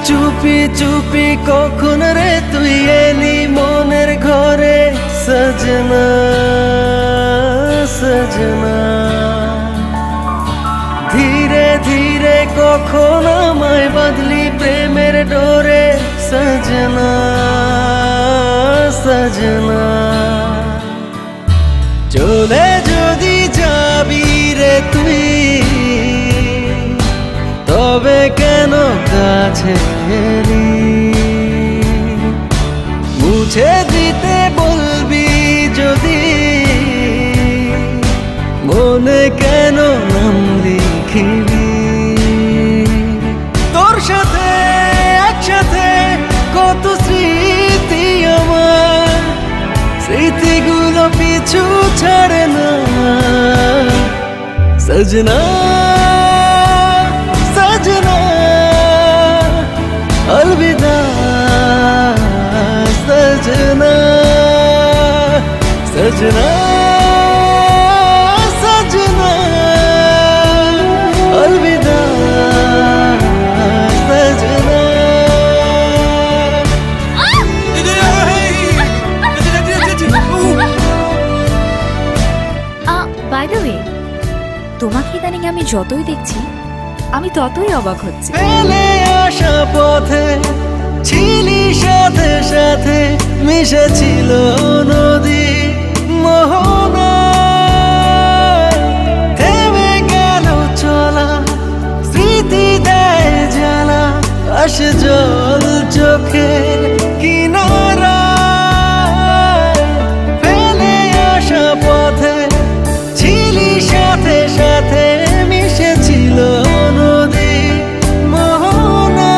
চুপি চুপি কখন রে তুই এলি মনের ঘরে সজনা সজনা। ধীরে ধীরে কখন আমায় বাঁধলি প্রেমের ডোরে সজনা সজনা। চলে যদি যাবি রে তুই তবে কেন কাছে এলি? মুছে দিতে বলবি যদি মনে কেন নাম লিখিবি? তোর সাথে একসাথে কত স্মৃতি আমার, স্মৃতিগুলো পিছু ছাড়ে না সজনা सजना। अलविदा सजना सजना सजना। अलविदा सजना। বাই দ্য ওয়ে, তোমাকে ইদানিং আমি যতই দেখছি আমি ততই অবাক হচ্ছি। ফেলে আসা পথে ছিলি সাথে সাথে, মিশেছিল নদী মোহনা। থেমে গেল চলা, স্মৃতি দেয় জ্বালা, আসে জল চোখের কিনারা। ফেলে আসা পথে ছিলি সাথে সাথে, মিশেছিল নদী মোহনা।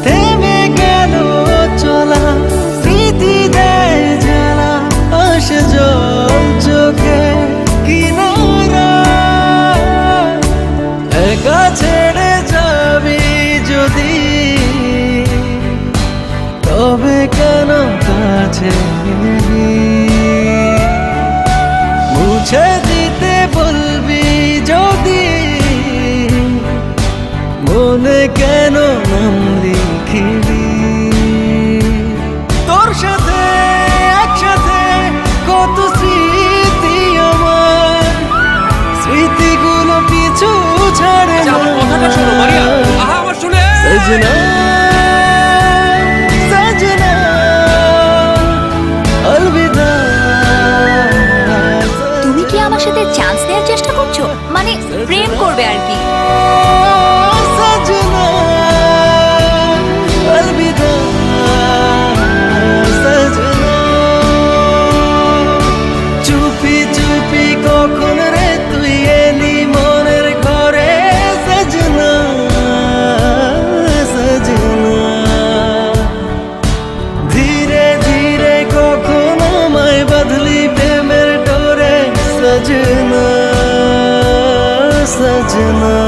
থেমে গেল চলা, স্মৃতি দেয় জ্বালা, আসে জল চোখে কিনারা। একা ছেড়ে যাবি যদি তবে কেন কাছে এলি? মুছে দিতে বলবি যদি মনে কেন নাম লিখিবি? তোর সাথে একসাথে কত স্মৃতি আমার, স্মৃতিগুলো পিছু ছাড়ে না সজনা সজনা। अलविदा। তুমি কি আমার সাথে চান্স নেওয়ার চেষ্টা করছো, মানে প্রেম করবে আর কি? सजना अलविदा सजना। চুপি চুপি কখন রে তুই এলি মনের ঘরে সজনা সজনা। ধীরে ধীরে কখন আমায় বাঁধলি প্রেমের ডোরে সজনা সজনা।